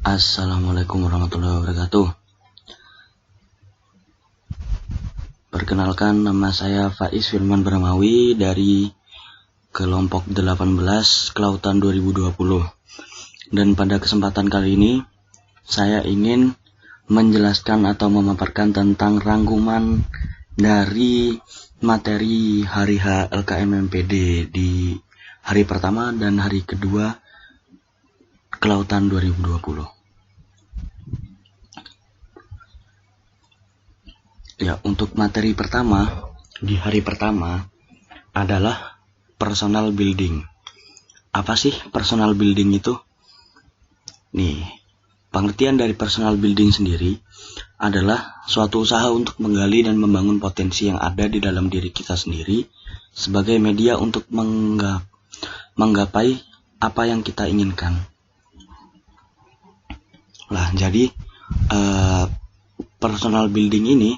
Assalamualaikum warahmatullahi wabarakatuh. Perkenalkan, nama saya Faiz Firman Bramawi dari kelompok 18 Kelautan 2020. Dan pada kesempatan kali ini saya ingin menjelaskan atau memaparkan tentang rangkuman dari materi hari H LKMMPD di hari pertama dan hari kedua Kelautan 2020. Ya, untuk materi pertama di hari pertama adalah personal building. Apa sih personal building itu? Nih, pengertian dari personal building sendiri adalah suatu usaha untuk menggali dan membangun potensi yang ada di dalam diri kita sendiri sebagai media untuk menggapai apa yang kita inginkan. Lah, jadi personal building ini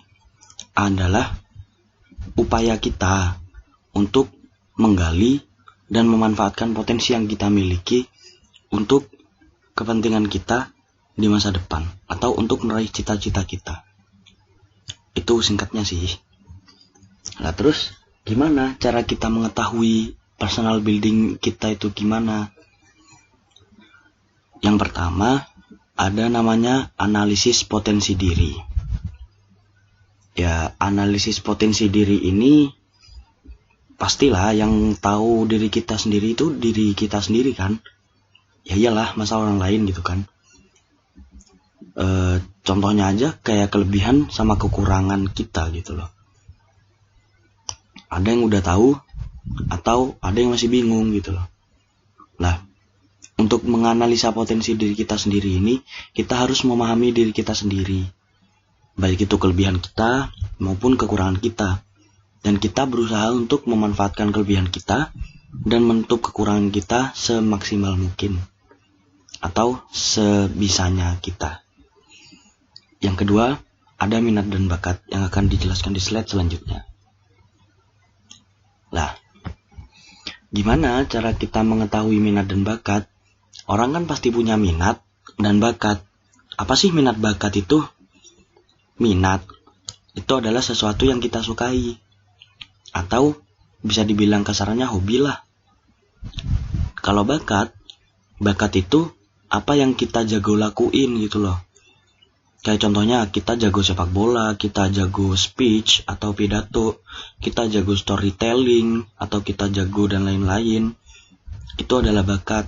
adalah upaya kita untuk menggali dan memanfaatkan potensi yang kita miliki untuk kepentingan kita di masa depan atau untuk meraih cita-cita kita. Itu singkatnya sih. Nah, terus gimana cara kita mengetahui personal building kita itu gimana? Yang pertama, ada namanya analisis potensi diri. Ya, analisis potensi diri ini pastilah yang tahu diri kita sendiri itu diri kita sendiri kan. Ya iyalah, masa orang lain gitu kan. Contohnya aja kayak kelebihan sama kekurangan kita gitu loh. Ada yang udah tahu atau ada yang masih bingung gitu loh. Nah, untuk menganalisa potensi diri kita sendiri ini, kita harus memahami diri kita sendiri. Baik itu kelebihan kita maupun kekurangan kita. Dan kita berusaha untuk memanfaatkan kelebihan kita dan menutup kekurangan kita semaksimal mungkin. Atau sebisanya kita. Yang kedua, ada minat dan bakat yang akan dijelaskan di slide selanjutnya. Lah, gimana cara kita mengetahui minat dan bakat? Orang kan pasti punya minat dan bakat. Apa sih minat bakat itu? Minat itu adalah sesuatu yang kita sukai. Atau bisa dibilang kasarannya hobi lah. Kalau bakat itu apa yang kita jago lakuin gitu loh. Kayak contohnya kita jago sepak bola, kita jago speech atau pidato, kita jago storytelling atau kita jago dan lain-lain. Itu adalah bakat.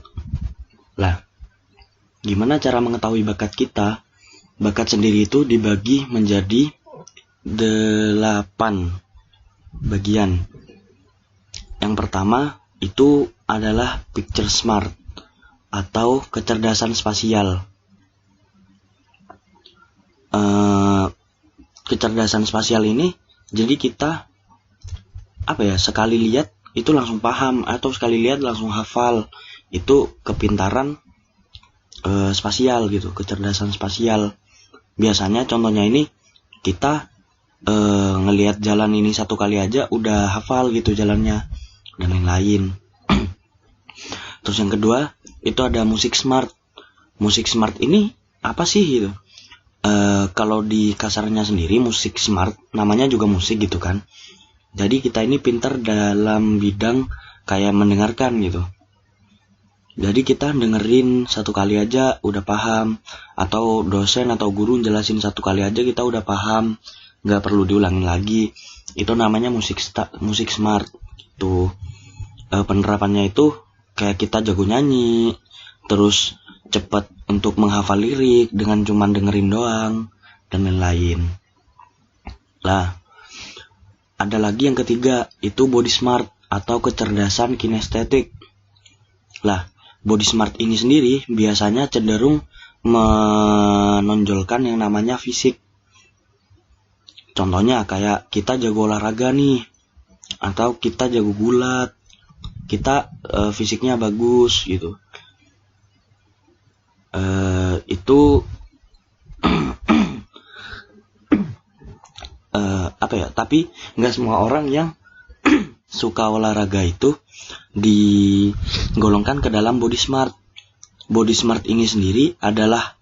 Lah, gimana cara mengetahui bakat kita? Bakat sendiri itu dibagi menjadi 8 bagian. Yang pertama itu adalah picture smart atau kecerdasan spasial. Kecerdasan spasial ini jadi kita sekali lihat itu langsung paham atau sekali lihat langsung hafal. Itu kepintaran spasial gitu, kecerdasan spasial. Biasanya contohnya ini kita ngelihat jalan ini satu kali aja udah hafal gitu jalannya dan lain-lain. Terus yang kedua itu ada musik smart. Musik smart ini apa sih gitu? Kalau di kasarnya sendiri musik smart namanya juga musik gitu kan. Jadi kita ini pintar dalam bidang kayak mendengarkan gitu. Jadi kita dengerin satu kali aja udah paham, atau dosen atau guru jelasin satu kali aja kita udah paham, nggak perlu diulangin lagi. Itu namanya musik smart. Itu penerapannya itu kayak kita jago nyanyi, terus cepat untuk menghafal lirik dengan cuman dengerin doang dan lain-lain. Lah, ada lagi yang ketiga itu body smart atau kecerdasan kinestetik. Lah, body smart ini sendiri biasanya cenderung menonjolkan yang namanya fisik. Contohnya kayak kita jago olahraga nih, atau kita jago gulat, kita fisiknya bagus gitu. Itu tapi nggak semua orang yang suka olahraga itu digolongkan ke dalam body smart. Body smart ini sendiri adalah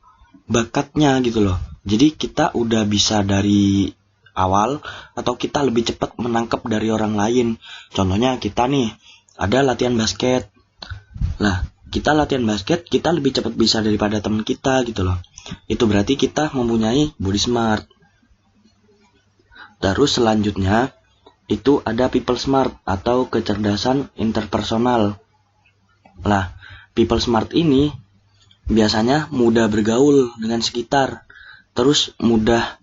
bakatnya gitu loh. Jadi kita udah bisa dari awal atau kita lebih cepat menangkap dari orang lain. Contohnya kita nih ada latihan basket. Lah, kita latihan basket kita lebih cepat bisa daripada teman kita gitu loh. Itu berarti kita mempunyai body smart. Terus selanjutnya itu ada people smart atau kecerdasan interpersonal. Lah, people smart ini biasanya mudah bergaul dengan sekitar. Terus mudah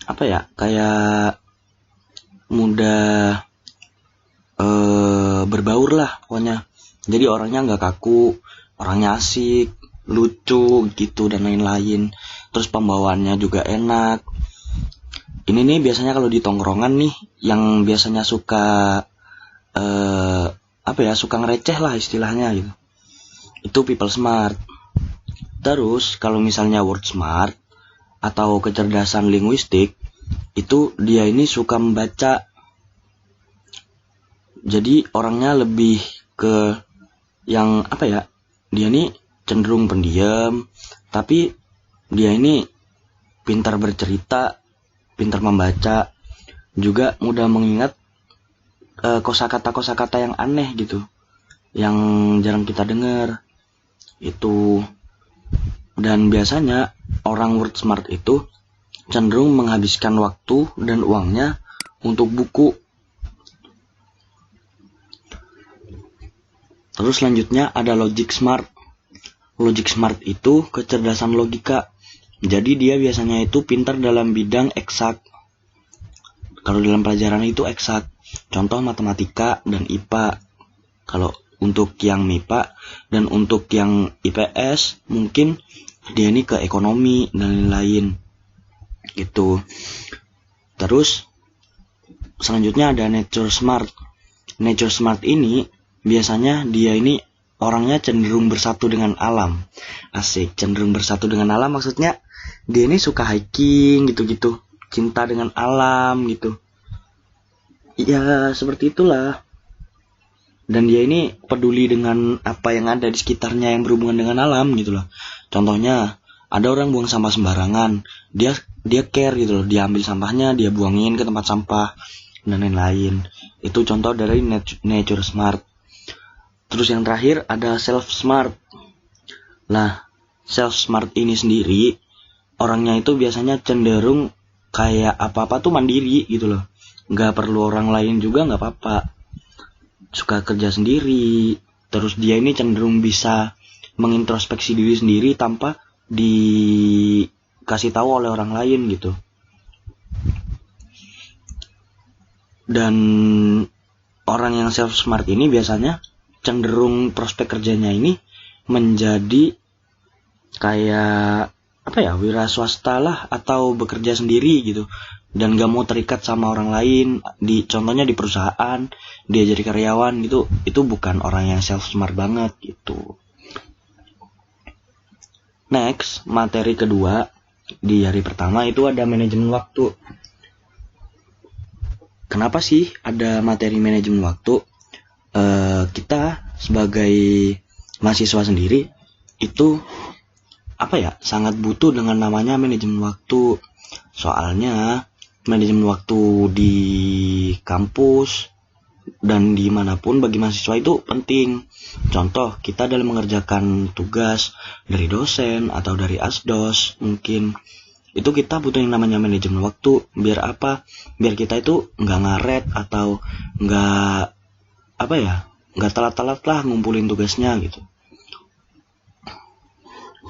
kayak mudah berbaur lah pokoknya. Jadi orangnya nggak kaku, orangnya asik, lucu gitu dan lain-lain. Terus pembawaannya juga enak. Ini nih biasanya kalau di tongkrongan nih yang biasanya suka suka ngereceh lah istilahnya gitu. Itu people smart. Terus kalau misalnya word smart atau kecerdasan linguistik, itu dia ini suka membaca. Jadi orangnya lebih ke yang dia ini cenderung pendiam, tapi dia ini pintar bercerita, pintar membaca, juga mudah mengingat kosakata yang aneh gitu, yang jarang kita dengar. Itu. Dan biasanya orang word smart itu cenderung menghabiskan waktu dan uangnya untuk buku. Terus selanjutnya ada logic smart. Logic smart itu kecerdasan logika. Jadi dia biasanya itu pintar dalam bidang eksak. Kalau dalam pelajaran itu eksak. Contoh matematika dan IPA. Kalau untuk yang MIPA dan untuk yang IPS mungkin dia ini ke ekonomi dan lain-lain gitu. Terus selanjutnya ada nature smart. Nature smart ini biasanya dia ini orangnya cenderung bersatu dengan alam. Asik, cenderung bersatu dengan alam maksudnya dia ini suka hiking gitu-gitu, cinta dengan alam gitu. Ya seperti itulah. Dan dia ini peduli dengan apa yang ada di sekitarnya yang berhubungan dengan alam gitu loh. Contohnya ada orang buang sampah sembarangan, dia care gitu loh, dia ambil sampahnya, dia buangin ke tempat sampah dan lain-lain. Itu contoh dari nature smart. Terus yang terakhir ada self smart. Lah, self smart ini sendiri orangnya itu biasanya cenderung kayak apa-apa tuh mandiri gitu loh. Nggak perlu orang lain juga nggak apa-apa. Suka kerja sendiri. Terus dia ini cenderung bisa mengintrospeksi diri sendiri tanpa dikasih tahu oleh orang lain gitu. Dan orang yang self smart ini biasanya cenderung prospek kerjanya ini menjadi kayak wira swasta lah atau bekerja sendiri gitu, dan gak mau terikat sama orang lain. Contohnya di perusahaan dia jadi karyawan gitu, itu bukan orang yang self smart banget gitu. Next, materi kedua di hari pertama itu ada manajemen waktu. Kenapa sih ada materi manajemen waktu? Kita sebagai mahasiswa sendiri itu sangat butuh dengan namanya manajemen waktu. Soalnya manajemen waktu di kampus dan dimanapun bagi mahasiswa itu penting. Contoh, kita dalam mengerjakan tugas dari dosen atau dari asdos mungkin, itu kita butuh yang namanya manajemen waktu. Biar apa? Biar kita itu nggak ngaret atau nggak telat-telat lah ngumpulin tugasnya gitu.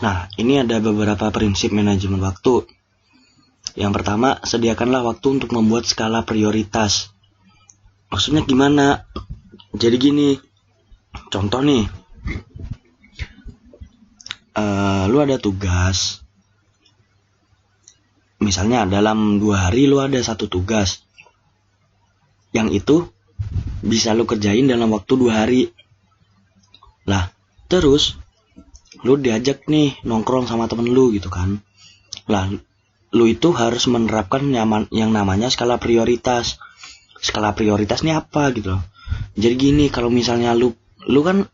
Nah, ini ada beberapa prinsip manajemen waktu. Yang pertama, sediakanlah waktu untuk membuat skala prioritas. Maksudnya gimana? Jadi gini, contoh nih, lu ada tugas. Misalnya dalam 2 hari lu ada 1 tugas. Yang itu bisa lu kerjain dalam waktu 2 hari. Lah, terus lu diajak nih nongkrong sama temen lu gitu kan. Lah, lu itu harus menerapkan yang namanya skala prioritas. Skala prioritas ini apa gitu loh. Jadi gini, kalau misalnya lu kan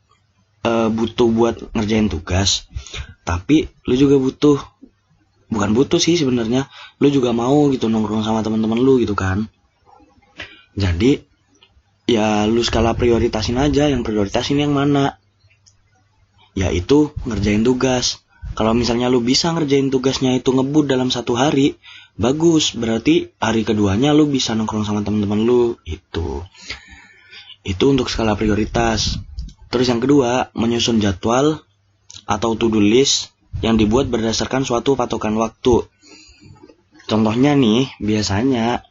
butuh buat ngerjain tugas, tapi lu juga butuh bukan butuh sih sebenarnya, lu juga mau gitu nongkrong sama teman-teman lu gitu kan. Jadi ya lu skala prioritasin aja, yang prioritasin yang mana, yaitu ngerjain tugas. Kalau misalnya lu bisa ngerjain tugasnya itu ngebut dalam 1 hari, bagus, berarti hari keduanya lu bisa nongkrong sama teman-teman lu. Itu untuk skala prioritas. Terus yang kedua, menyusun jadwal atau to-do list yang dibuat berdasarkan suatu patokan waktu. Contohnya nih, biasanya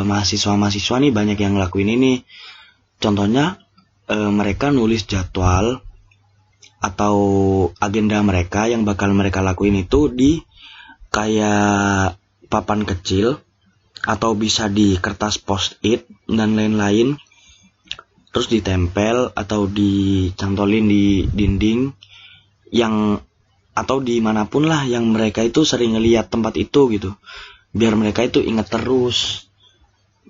mahasiswa-mahasiswa nih banyak yang ngelakuin ini. Contohnya mereka nulis jadwal atau agenda mereka yang bakal mereka lakuin itu di kayak papan kecil atau bisa di kertas post-it dan lain-lain, terus ditempel atau dicantolin di dinding yang atau dimanapun lah yang mereka itu sering ngeliat tempat itu gitu, biar mereka itu ingat terus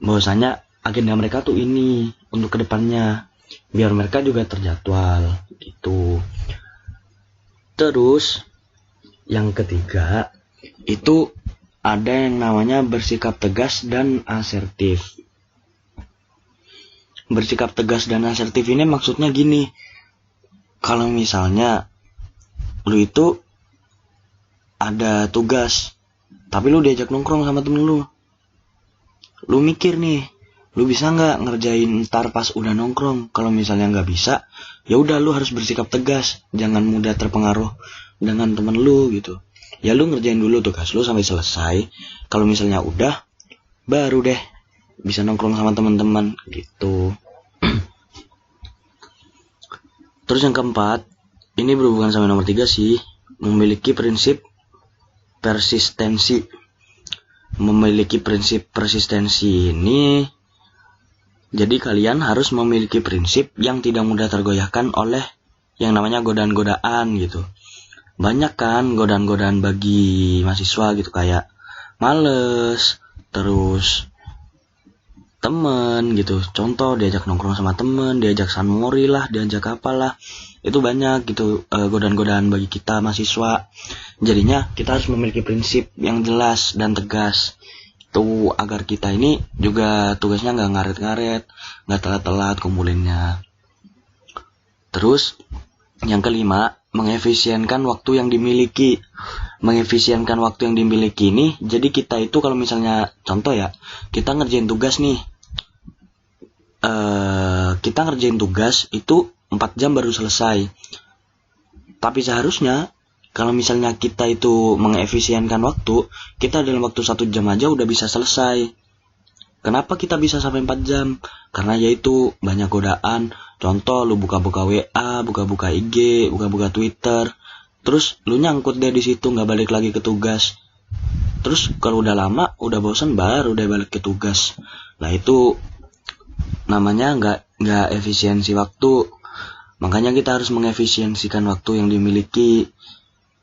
bahwasanya agenda mereka tuh ini untuk kedepannya, biar mereka juga terjadwal gitu. Terus yang ketiga itu ada yang namanya bersikap tegas dan asertif. Bersikap tegas dan asertif ini maksudnya gini, kalau misalnya lu itu ada tugas tapi lu diajak nongkrong sama temen lu mikir nih, lu bisa nggak ngerjain ntar pas udah nongkrong. Kalau misalnya nggak bisa, ya udah lu harus bersikap tegas, jangan mudah terpengaruh dengan temen lu gitu. Ya lu ngerjain dulu tugas lu sampai selesai. Kalau misalnya udah, baru deh bisa nongkrong sama teman-teman gitu. Terus yang keempat, ini berhubungan sama nomor 3 sih, memiliki prinsip persistensi. Memiliki prinsip persistensi ini, jadi kalian harus memiliki prinsip yang tidak mudah tergoyahkan oleh yang namanya godaan-godaan gitu. Banyak kan godaan-godaan bagi mahasiswa gitu, kayak males, terus temen gitu. Contoh diajak nongkrong sama temen, diajak sanmori lah, diajak apalah. Itu banyak gitu godaan-godaan bagi kita mahasiswa. Jadinya kita harus memiliki prinsip yang jelas dan tegas tuh, agar kita ini juga tugasnya nggak ngaret-ngaret, nggak telat-telat kumpulinnya. Terus yang kelima, mengefisienkan waktu yang dimiliki. Mengefisienkan waktu yang dimiliki ini, jadi kita itu kalau misalnya contoh ya, kita ngerjain tugas nih, kita ngerjain tugas itu 4 jam baru selesai. Tapi seharusnya kalau misalnya kita itu mengefisienkan waktu, kita dalam waktu 1 jam aja udah bisa selesai. Kenapa kita bisa sampai 4 jam? Karena yaitu banyak godaan. Contoh lu buka-buka WA, buka-buka IG, buka-buka Twitter, terus lu nyangkut deh di situ, nggak balik lagi ke tugas. Terus kalau udah lama, udah bosan, baru udah balik ke tugas. Nah itu namanya nggak efisiensi waktu. Makanya kita harus mengefisiensikan waktu yang dimiliki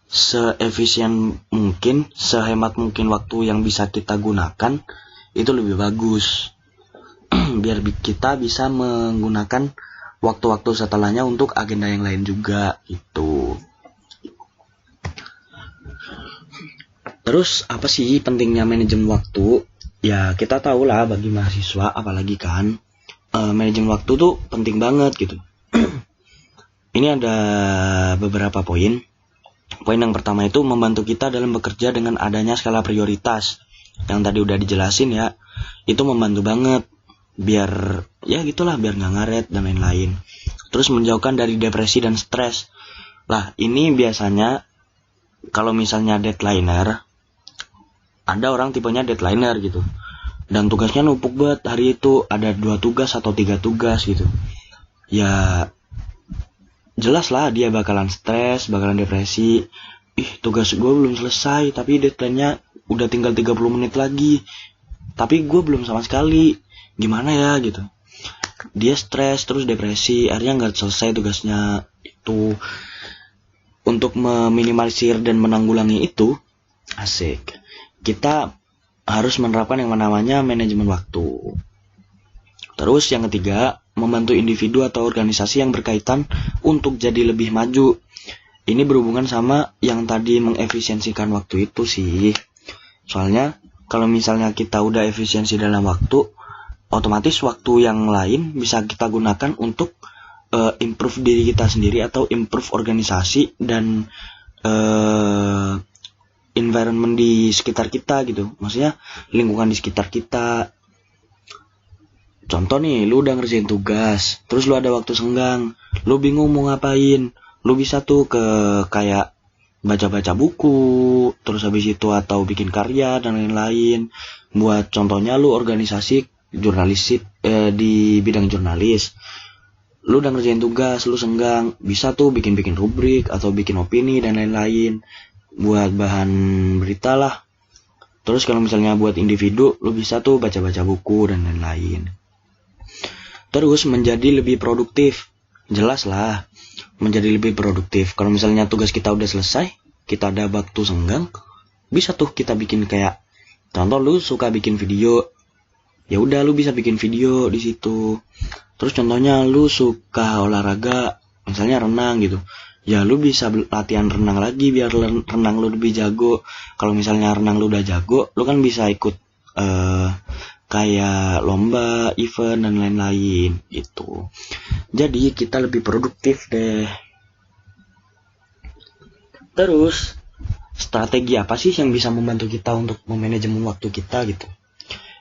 seefisien mungkin, sehemat mungkin waktu yang bisa kita gunakan, itu lebih bagus. Biar kita bisa menggunakan waktu-waktu setelahnya untuk agenda yang lain juga gitu. Terus apa sih pentingnya manajemen waktu? Ya kita tahu lah bagi mahasiswa apalagi kan, manajemen waktu tuh penting banget gitu. Ini ada beberapa poin. Poin yang pertama itu membantu kita dalam bekerja dengan adanya skala prioritas. Yang tadi udah dijelasin ya, itu membantu banget. Biar ya gitulah, biar nggak ngaret dan lain-lain. Terus menjauhkan dari depresi dan stres. Lah ini biasanya kalau misalnya deadlineer, ada orang tipenya deadlineer gitu, dan tugasnya numpuk banget hari itu, ada 2 tugas atau 3 tugas gitu. Ya jelas lah dia bakalan stres, bakalan depresi. Tugas gue belum selesai, tapi deadline-nya udah tinggal 30 menit lagi, tapi gue belum sama sekali. Gimana ya gitu. Dia stres terus depresi, akhirnya nggak selesai tugasnya itu. Untuk meminimalisir dan menanggulangi itu, kita harus menerapkan yang namanya manajemen waktu. Terus yang ketiga, membantu individu atau organisasi yang berkaitan untuk jadi lebih maju. ini berhubungan sama yang tadi mengefisiensikan waktu itu sih. Soalnya kalau misalnya kita udah efisiensi dalam waktu, otomatis waktu yang lain bisa kita gunakan untuk improve diri kita sendiri atau improve organisasi dan environment di sekitar kita gitu. Maksudnya lingkungan di sekitar kita. Contoh nih, lu udah ngerjain tugas, terus lu ada waktu senggang, lu bingung mau ngapain, lu bisa tuh ke kayak baca-baca buku, terus habis itu atau bikin karya dan lain-lain. Buat contohnya lu organisasi jurnalis di bidang jurnalis. Lu udah ngerjain tugas, lu senggang, bisa tuh bikin-bikin rubrik atau bikin opini dan lain-lain buat bahan berita lah. Terus kalau misalnya buat individu, lu bisa tuh baca-baca buku dan lain-lain. Terus menjadi lebih produktif. Jelas lah, menjadi lebih produktif. Kalau misalnya tugas kita udah selesai, kita ada waktu senggang, bisa tuh kita bikin kayak contoh lu suka bikin video. Ya udah lu bisa bikin video di situ. Terus contohnya lu suka olahraga, misalnya renang gitu. Ya lu bisa latihan renang lagi biar renang lu lebih jago. Kalau misalnya renang lu udah jago, lu kan bisa ikut kayak lomba, event dan lain-lain gitu. Jadi kita lebih produktif deh. Terus strategi apa sih yang bisa membantu kita untuk memanajemen waktu kita gitu?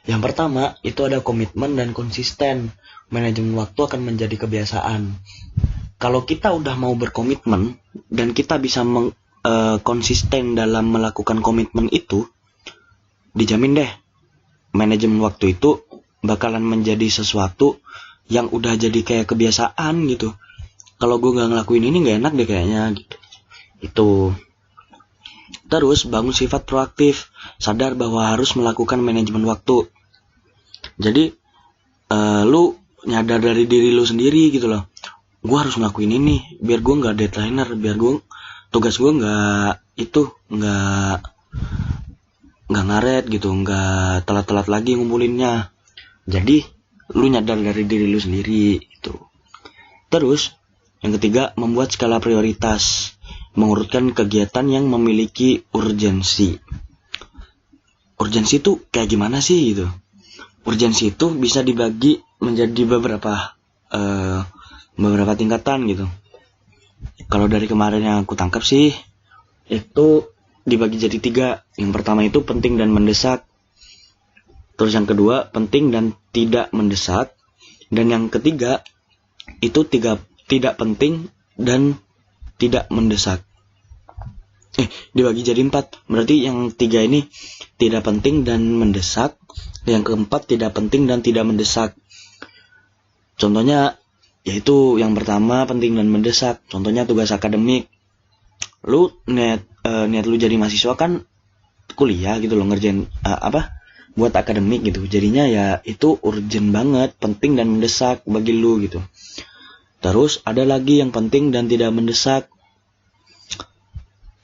Yang pertama itu ada komitmen dan konsisten. Manajemen waktu akan menjadi kebiasaan. Kalau kita udah mau berkomitmen dan kita bisa konsisten dalam melakukan komitmen itu, dijamin deh manajemen waktu itu bakalan menjadi sesuatu yang udah jadi kayak kebiasaan gitu. Kalau gue gak ngelakuin ini gak enak deh kayaknya gitu. Itu. Terus bangun sifat proaktif, sadar bahwa harus melakukan manajemen waktu. Jadi lu nyadar dari diri lu sendiri gitu loh. Gue harus ngelakuin ini biar gue gak deadlineer, biar gue tugas gue gak ngaret gitu, nggak telat-telat lagi ngumpulinnya. Jadi lu nyadar dari diri lu sendiri itu. Terus yang ketiga, membuat skala prioritas, mengurutkan kegiatan yang memiliki urgensi. Urgensi itu kayak gimana sih gitu? Urgensi itu bisa dibagi menjadi beberapa tingkatan gitu. Kalau dari kemarin yang aku tangkap sih itu dibagi jadi 3. Yang pertama itu penting dan mendesak. Terus yang kedua penting dan tidak mendesak. Dan yang ketiga itu tidak penting dan tidak mendesak. Dibagi jadi 4. Berarti yang 3 ini tidak penting dan mendesak. Yang keempat tidak penting dan tidak mendesak. Contohnya yaitu yang pertama penting dan mendesak. Contohnya tugas akademik. Lu niat lu jadi mahasiswa kan kuliah gitu loh, ngerjain buat akademik gitu. Jadinya ya itu urgent banget, penting dan mendesak bagi lu gitu. Terus ada lagi yang penting dan tidak mendesak.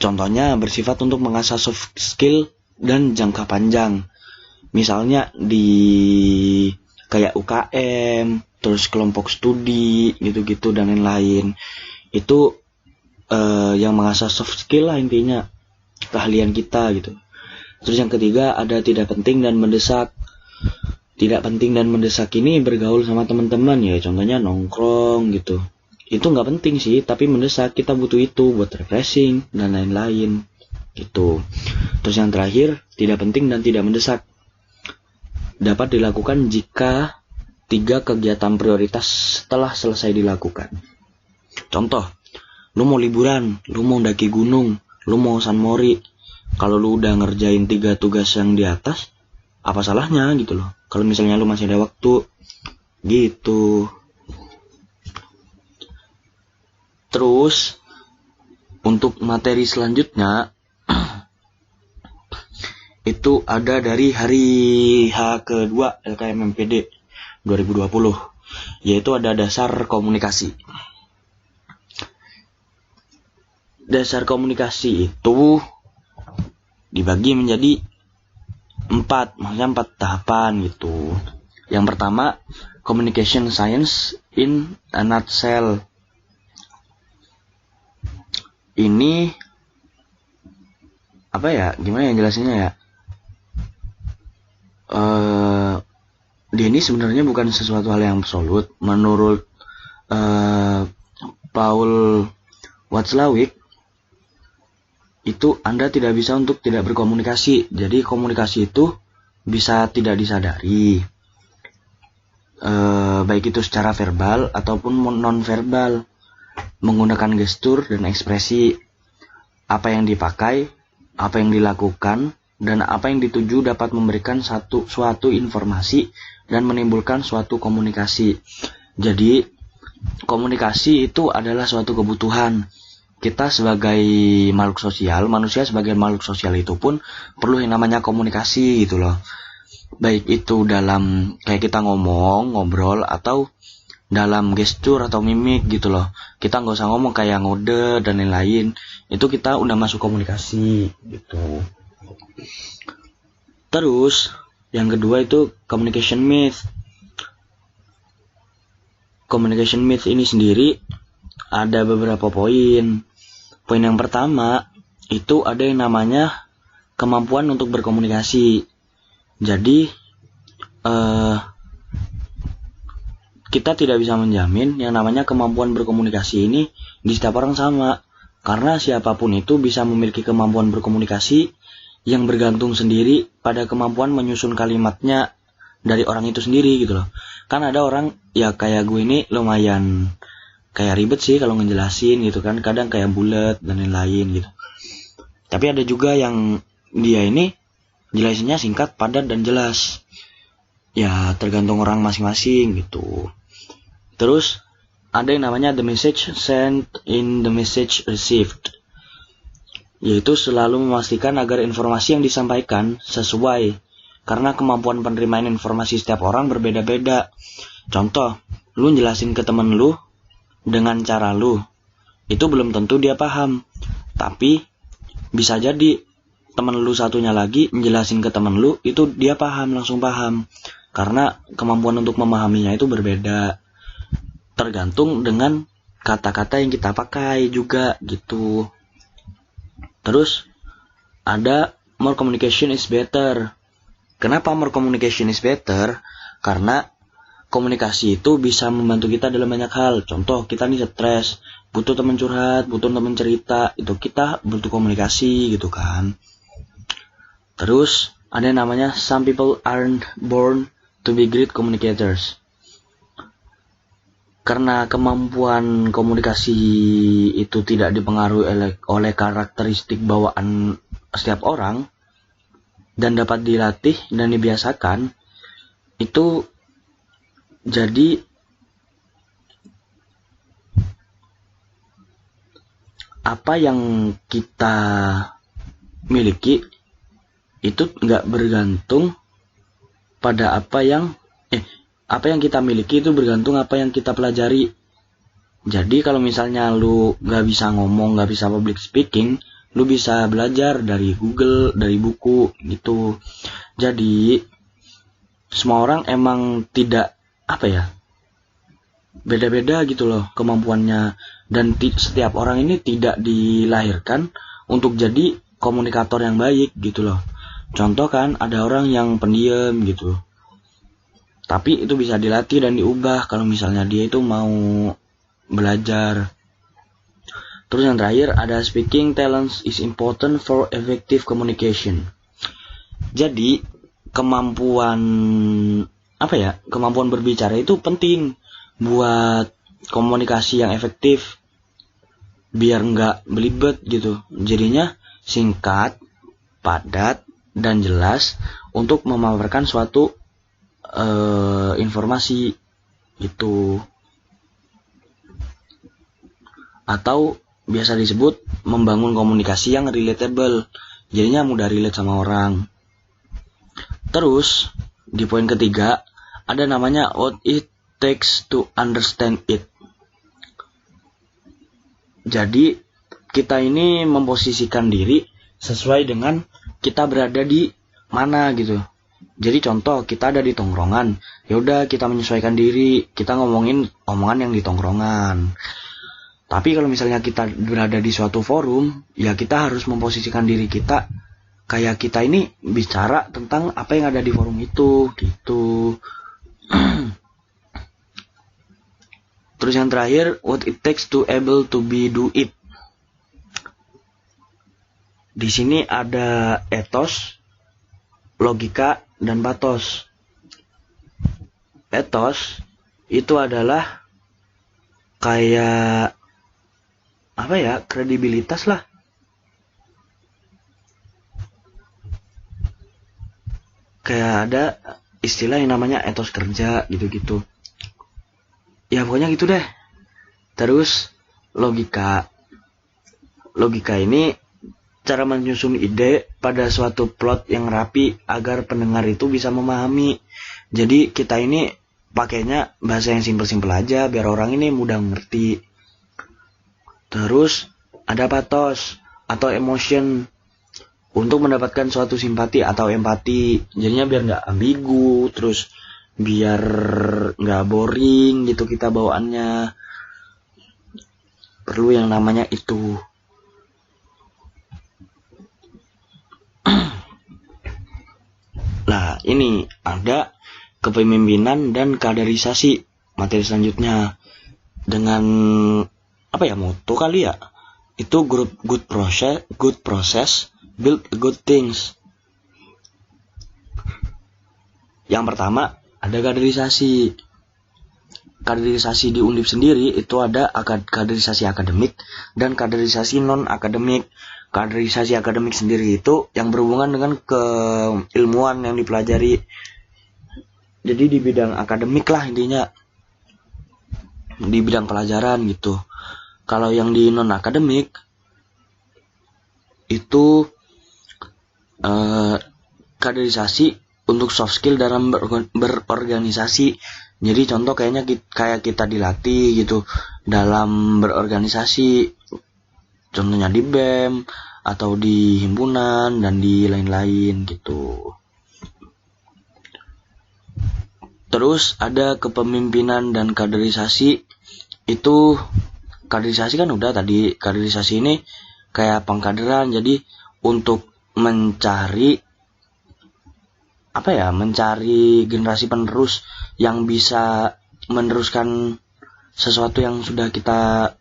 Contohnya bersifat untuk mengasah soft skill dan jangka panjang. Misalnya di kayak UKM, terus kelompok studi gitu-gitu dan lain-lain. Itu yang mengasah soft skill lah intinya, keahlian kita gitu. Terus yang ketiga ada tidak penting dan mendesak. Tidak penting dan mendesak ini bergaul sama teman-teman ya, contohnya nongkrong gitu. Itu nggak penting sih, tapi mendesak, kita butuh itu buat refreshing dan lain-lain gitu. Terus yang terakhir tidak penting dan tidak mendesak, dapat dilakukan jika 3 kegiatan prioritas setelah selesai dilakukan. Contoh, lu mau liburan, lu mau daki gunung, lu mau San Mori. Kalau lu udah ngerjain 3 tugas yang di atas, apa salahnya gitu loh. Kalau misalnya lu masih ada waktu gitu. Terus untuk materi selanjutnya itu ada dari hari H kedua LKMMPD 2020, yaitu ada dasar komunikasi. Dasar komunikasi itu dibagi menjadi 4, maksudnya 4 tahapan gitu. Yang pertama, communication science in a nutshell. ini apa ya, gimana ya jelasinnya ya, dia ini sebenarnya bukan sesuatu hal yang absolut. Menurut Paul Watzlawick itu Anda tidak bisa untuk tidak berkomunikasi. Jadi komunikasi itu bisa tidak disadari, baik itu secara verbal ataupun non verbal, menggunakan gestur dan ekspresi. Apa yang dipakai, apa yang dilakukan, dan apa yang dituju dapat memberikan suatu informasi dan menimbulkan suatu komunikasi. Jadi komunikasi itu adalah suatu kebutuhan. Kita sebagai makhluk sosial, manusia sebagai makhluk sosial itu pun perlu yang namanya komunikasi gitu loh. Baik itu dalam kayak kita ngomong, ngobrol, atau dalam gestur atau mimik gitu loh. Kita nggak usah ngomong kayak ngode dan lain-lain. Itu kita udah masuk komunikasi gitu. Terus yang kedua itu communication myth. Communication myth ini sendiri ada beberapa poin. Poin yang pertama itu ada yang namanya kemampuan untuk berkomunikasi. Jadi kita tidak bisa menjamin yang namanya kemampuan berkomunikasi ini di setiap orang sama. Karena siapapun itu bisa memiliki kemampuan berkomunikasi yang bergantung sendiri pada kemampuan menyusun kalimatnya dari orang itu sendiri gitu loh. Kan ada orang ya kayak gue ini lumayan kayak ribet sih kalau ngejelasin gitu kan, kadang kayak bulat dan lain-lain gitu. Tapi ada juga yang dia ini jelasinnya singkat, padat, dan jelas. Ya tergantung orang masing-masing gitu. Terus ada yang namanya the message sent in the message received, yaitu selalu memastikan agar informasi yang disampaikan sesuai, karena kemampuan penerimaan informasi setiap orang berbeda-beda. Contoh, lu jelasin ke temen lu dengan cara lu, itu belum tentu dia paham. Tapi bisa jadi temen lu satunya lagi menjelasin ke temen lu, itu dia paham, langsung paham. Karena kemampuan untuk memahaminya itu berbeda. Tergantung dengan kata-kata yang kita pakai juga gitu. Terus ada more communication is better. Kenapa more communication is better? Karena komunikasi itu bisa membantu kita dalam banyak hal. Contoh, kita nih stres, butuh teman curhat, butuh teman cerita, itu kita butuh komunikasi gitu kan. Terus ada yang namanya some people aren't born to be great communicators. Karena kemampuan komunikasi itu tidak dipengaruhi oleh karakteristik bawaan setiap orang dan dapat dilatih dan dibiasakan, itu jadi apa yang kita miliki itu nggak bergantung pada apa yang kita miliki, itu bergantung apa yang kita pelajari. Jadi kalau misalnya lu gak bisa ngomong, gak bisa public speaking, lu bisa belajar dari Google, dari buku gitu. Jadi semua orang emang tidak beda-beda gitu loh kemampuannya. Dan setiap orang ini tidak dilahirkan untuk jadi komunikator yang baik gitu loh. Contoh kan ada orang yang pendiam gitu, tapi itu bisa dilatih dan diubah kalau misalnya dia itu mau belajar. Terus yang terakhir ada speaking talents is important for effective communication. Jadi kemampuan berbicara itu penting buat komunikasi yang efektif, biar nggak belibet gitu. Jadinya singkat, padat, dan jelas untuk memaparkan suatu informasi itu, atau biasa disebut membangun komunikasi yang relatable, jadinya mudah relate sama orang. Terus di poin ketiga ada namanya what it takes to understand it. Jadi kita ini memposisikan diri sesuai dengan kita berada di mana gitu. Jadi contoh, kita ada di tongkrongan, ya udah kita menyesuaikan diri, kita ngomongin omongan yang di tongkrongan. Tapi kalau misalnya kita berada di suatu forum, ya kita harus memposisikan diri kita kayak kita ini bicara tentang apa yang ada di forum itu, gitu. Terus yang terakhir, what it takes to able to be do it. Di sini ada ethos, logika, dan pathos. Ethos itu adalah kayak apa ya, kredibilitas lah. Kayak ada istilah yang namanya etos kerja gitu-gitu. Ya pokoknya gitu deh. Terus logika. Logika ini cara menyusun ide pada suatu plot yang rapi agar pendengar itu bisa memahami. Jadi kita ini pakainya bahasa yang simpel-simpel aja biar orang ini mudah ngerti. Terus ada pathos atau emotion untuk mendapatkan suatu simpati atau empati. Jadinya biar nggak ambigu, terus biar nggak boring gitu kita bawaannya. Perlu yang namanya itu. Nah, ini ada kepemimpinan dan kaderisasi. Materi selanjutnya dengan apa ya, moto kali ya, itu good process build good things. Yang pertama ada kaderisasi. Kaderisasi di Undip sendiri itu ada kaderisasi akademik dan kaderisasi non akademik. Kaderisasi akademik sendiri itu yang berhubungan dengan keilmuan yang dipelajari. Jadi di bidang akademik lah intinya, di bidang pelajaran gitu. Kalau yang di non akademik itu kaderisasi untuk soft skill dalam berorganisasi. Jadi contoh kayak kita dilatih gitu dalam berorganisasi. Contohnya di BEM atau di himpunan dan di lain-lain gitu. Terus ada kepemimpinan dan kaderisasi. Itu kaderisasi kan udah tadi. Kaderisasi ini kayak pengkaderan. Jadi untuk mencari generasi penerus yang bisa meneruskan sesuatu yang sudah kita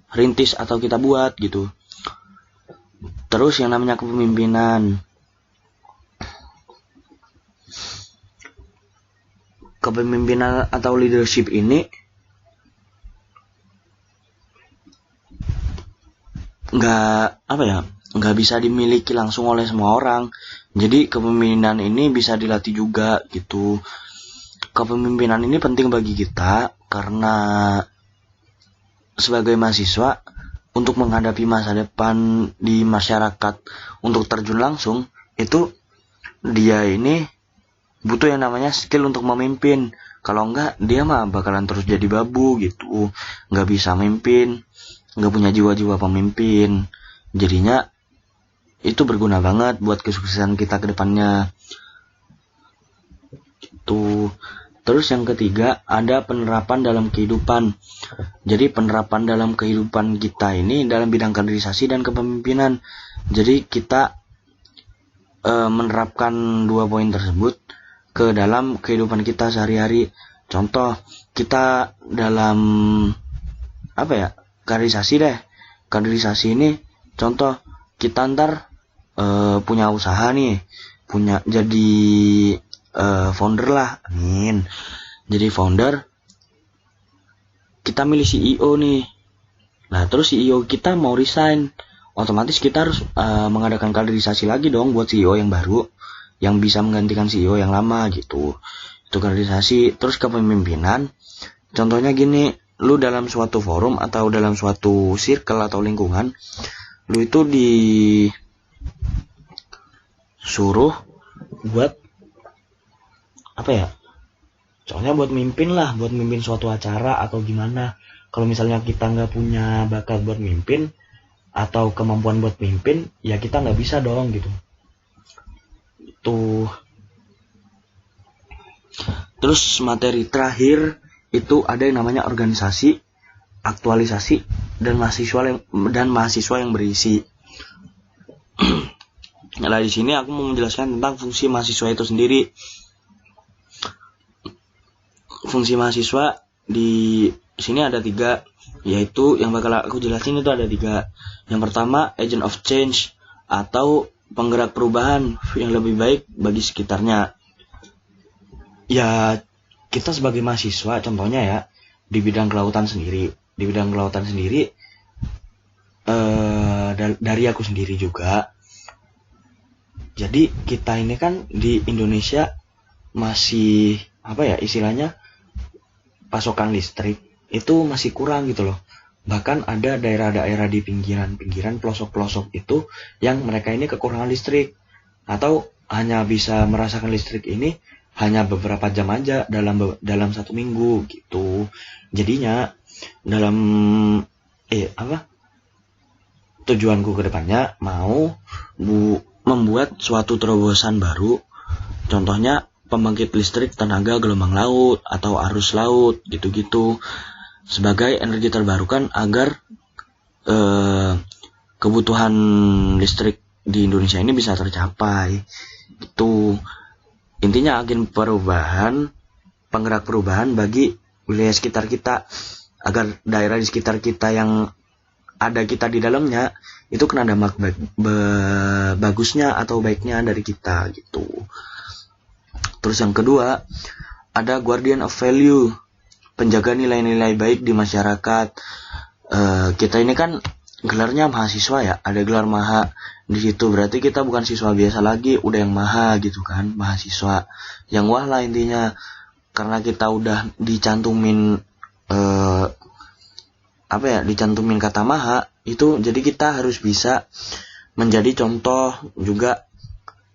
rintis atau kita buat gitu. Terus yang namanya kepemimpinan. Kepemimpinan atau leadership ini nggak bisa dimiliki langsung oleh semua orang. Jadi kepemimpinan ini bisa dilatih juga gitu. Kepemimpinan ini penting bagi kita karena sebagai mahasiswa untuk menghadapi masa depan di masyarakat, untuk terjun langsung itu dia ini butuh yang namanya skill untuk memimpin. Kalau enggak dia mah bakalan terus jadi babu gitu, nggak bisa memimpin, nggak punya jiwa-jiwa pemimpin. Jadinya itu berguna banget buat kesuksesan kita ke depannya. Itu. Terus yang ketiga ada penerapan dalam kehidupan. Jadi penerapan dalam kehidupan kita ini dalam bidang kaderisasi dan kepemimpinan. Jadi kita menerapkan 2 poin tersebut ke dalam kehidupan kita sehari-hari. Contoh kita dalam kaderisasi deh. Kaderisasi ini contoh kita ntar punya usaha nih, jadi founder lah, amin. Jadi founder, kita milih CEO nih. Nah terus CEO kita mau resign, otomatis kita harus mengadakan kaderisasi lagi dong buat CEO yang baru, yang bisa menggantikan CEO yang lama gitu. Itu kaderisasi. Terus kepemimpinan, contohnya gini, lu dalam suatu forum atau dalam suatu circle atau lingkungan, lu itu disuruh buat soalnya buat mimpin suatu acara atau gimana. Kalau misalnya kita nggak punya bakat buat mimpin atau kemampuan buat mimpin, ya kita nggak bisa dong gitu. Itu. Terus materi terakhir itu ada yang namanya organisasi. aktualisasi dan mahasiswa yang berisi. Nah, di sini aku mau menjelaskan tentang fungsi mahasiswa itu sendiri. Fungsi mahasiswa di sini ada 3, yaitu yang bakal aku jelasin itu ada 3. Yang pertama, agent of change atau penggerak perubahan yang lebih baik bagi sekitarnya. Ya, kita sebagai mahasiswa, contohnya ya, di bidang kelautan sendiri, dari aku sendiri juga. Jadi kita ini kan di Indonesia masih istilahnya pasokan listrik itu masih kurang gitu loh. Bahkan ada daerah-daerah di pinggiran pelosok-pelosok itu yang mereka ini kekurangan listrik, atau hanya bisa merasakan listrik ini hanya beberapa jam aja dalam 1 minggu gitu. Jadinya dalam tujuanku ke depannya mau membuat suatu terobosan baru, contohnya pembangkit listrik tenaga gelombang laut atau arus laut gitu-gitu, sebagai energi terbarukan agar kebutuhan listrik di Indonesia ini bisa tercapai. Itu intinya agen penggerak perubahan bagi wilayah sekitar kita, agar daerah di sekitar kita yang ada kita di dalamnya itu kena dampak bagusnya atau baiknya dari kita gitu. Terus yang kedua, ada guardian of value, penjaga nilai-nilai baik di masyarakat. Kita ini kan gelarnya mahasiswa ya, ada gelar maha di situ, berarti kita bukan siswa biasa lagi, udah yang maha gitu kan, mahasiswa yang wah lah intinya, karena kita udah dicantumin dicantumin kata maha itu, jadi kita harus bisa menjadi contoh juga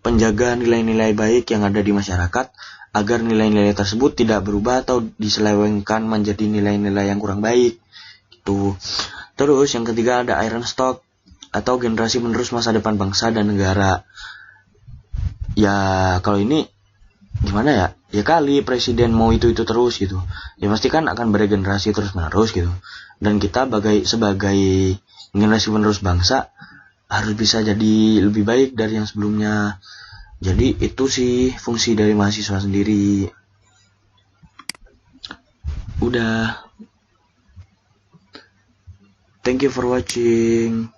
penjaga nilai-nilai baik yang ada di masyarakat, agar nilai-nilai tersebut tidak berubah atau diselewengkan menjadi nilai-nilai yang kurang baik gitu. Terus yang ketiga ada iron stock atau generasi penerus masa depan bangsa dan negara. Ya kalau ini gimana ya? Ya kali presiden mau itu terus gitu. Ya pasti kan akan beregenerasi terus menerus gitu. Dan kita sebagai generasi penerus bangsa harus bisa jadi lebih baik dari yang sebelumnya. Jadi itu sih fungsi dari mahasiswa sendiri. Udah. Thank you for watching.